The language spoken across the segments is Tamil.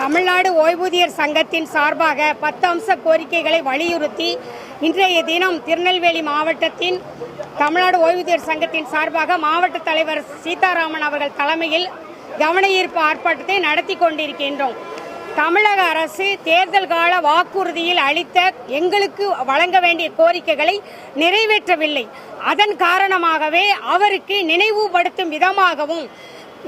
தமிழ்நாடு ஓய்வூதியர் சங்கத்தின் சார்பாக 10 அம்ச கோரிக்கைகளை வலியுறுத்தி இன்றைய தினம் திருநெல்வேலி மாவட்டத்தின் தமிழ்நாடு ஓய்வூதியர் சங்கத்தின் சார்பாக மாவட்ட தலைவர் சீதாராமன் அவர்கள் தலைமையில் கவனஈர்ப்பு ஆர்ப்பாட்டத்தை நடத்தி கொண்டிருக்கின்றோம். தமிழக அரசு தேர்தல் கால வாக்குறுதியில் அளித்த எங்களுக்கு வழங்க வேண்டிய கோரிக்கைகளை நிறைவேற்றவில்லை. அதன் காரணமாகவே அவருக்கு நினைவுபடுத்தும் விதமாகவும்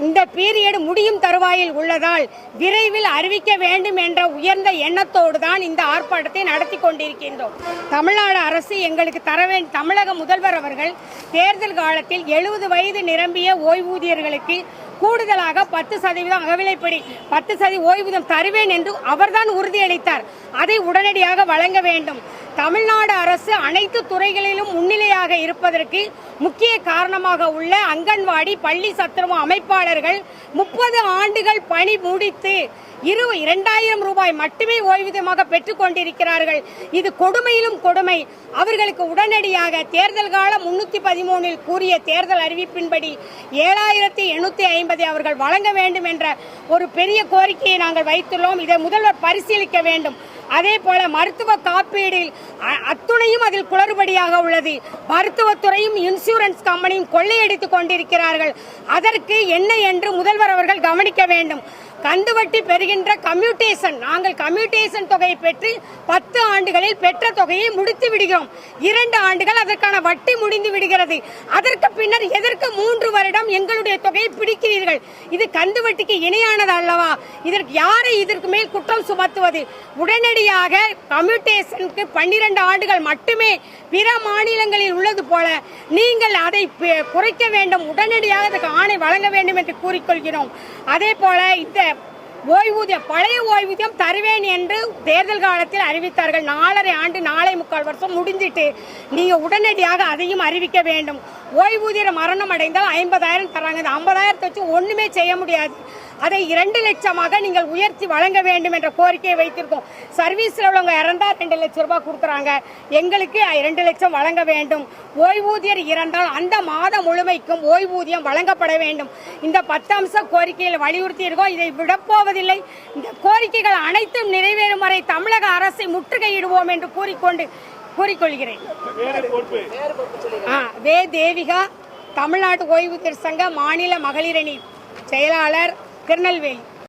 இந்த பீரியட் முடியும் தருவாயில் உள்ளதால் விரைவில் அறிவிக்க வேண்டும் என்ற உயர்ந்த எண்ணத்தோடு தான் இந்த ஆர்ப்பாட்டத்தை நடத்தி கொண்டிருக்கின்றோம். தமிழ்நாடு அரசு எங்களுக்கு தமிழக முதல்வர் அவர்கள் தேர்தல் காலத்தில் 70 வயது நிரம்பிய ஓய்வூதியர்களுக்கு கூடுதலாக 10% அகவிலைப்படி 10% ஓய்வூதியம் தருவேன் என்று அவர்தான் உறுதியளித்தார். அதை உடனடியாக வழங்க வேண்டும். தமிழ்நாடு அரசு அனைத்து துறைகளிலும் முன்னிலையாக இருப்பதற்கு முக்கிய காரணமாக உள்ள அங்கன்வாடி பள்ளி சத்துணவு அமைப்பாளர்கள் 30 ஆண்டுகள் பணி முடித்து 2000 ரூபாய் மட்டுமே ஓய்வூதியமாக பெற்றுக் கொண்டிருக்கிறார்கள். இது கொடுமையிலும் கொடுமை. அவர்களுக்கு உடனடியாக தேர்தல் காலம் 313 கூறிய தேர்தல் அறிவிப்பின்படி 7850 அவர்கள் வழங்க வேண்டும் என்ற ஒரு பெரிய கோரிக்கையை நாங்கள் வைத்துள்ளோம். இதை முதல்வர் பரிசீலிக்க வேண்டும். அதே போல மருத்துவ காப்பீடில் அத்துணையும் அதில் குளறுபடியாக உள்ளது. மருத்துவத்துறையும் இன்சூரன்ஸ் கம்பெனியும் கொள்ளையடித்துக் கொண்டிருக்கிறார்கள். அதற்கு என்ன என்று முதல்வர் அவர்கள் கவனிக்க வேண்டும். கந்துவட்டி பெறுகின்ற கம்யூட்டேஷன், நாங்கள் கம்யூட்டேஷன் தொகையை பெற்று 10 ஆண்டுகளில் பெற்ற தொகையை முடித்து விடுகிறோம். 2 ஆண்டுகள் அதற்கான வட்டி முடிந்து விடுகிறது. அதற்கு பின்னர் எதற்கு 3 வருடம் எங்களுடைய தொகையை பிடிக்கிறீர்கள்? இது கந்துவட்டிக்கு இணையானது அல்லவா? இதற்கு யாரை இதற்கு மேல் குற்றம் சுமத்துவது? உடனடியாக கம்யூட்டேஷனுக்கு 12 ஆண்டுகள் மட்டுமே பிற மாநிலங்களில் உள்ளது போல நீங்கள் அதை குறைக்க வேண்டும். உடனடியாக அதற்கு ஆணை வழங்க வேண்டும் என்று கூறிக்கொள்கிறோம். அதே போல இந்த ஓய்வூதியம் பழைய ஓய்வூதியம் தருவேன் என்று தேர்தல் காலத்தில் அறிவித்தார்கள். 4.5 ஆண்டு 4.25 வருஷம் முடிஞ்சிட்டு நீங்க உடனடியாக அதையும் அறிவிக்க வேண்டும். ஓய்வூதியர் மரணம் அடைந்தால் 50,000 தராங்க. 50,000 வச்சு ஒண்ணுமே செய்ய முடியாது. அதை 2 லட்சமாக நீங்கள் உயர்த்தி வழங்க வேண்டும் என்ற கோரிக்கையை வைத்திருக்கோம். சர்வீஸ்ல உள்ளவங்க இறந்தா 2 லட்சம் ரூபாய் கொடுக்குறாங்க. எங்களுக்கு 2 லட்சம் வழங்க வேண்டும். ஓய்வூதியர் இறந்தால் அந்த மாதம் முழுமைக்கும் ஓய்வூதியம் வழங்கப்பட வேண்டும். இந்த 10 அம்ச கோரிக்கையில் வலியுறுத்தி இருக்கோம். இதை விடப்போவதில்லை. இந்த கோரிக்கைகள் அனைத்தும் நிறைவேறும் வரை தமிழக அரசை முற்றுகையிடுவோம் என்று கூறிக்கொள்கிறேன். வே தேவிகா, தமிழ்நாடு ஓய்வூதியர் சங்க மாநில மகளிரணி செயலாளர், திருநெல்வேலி.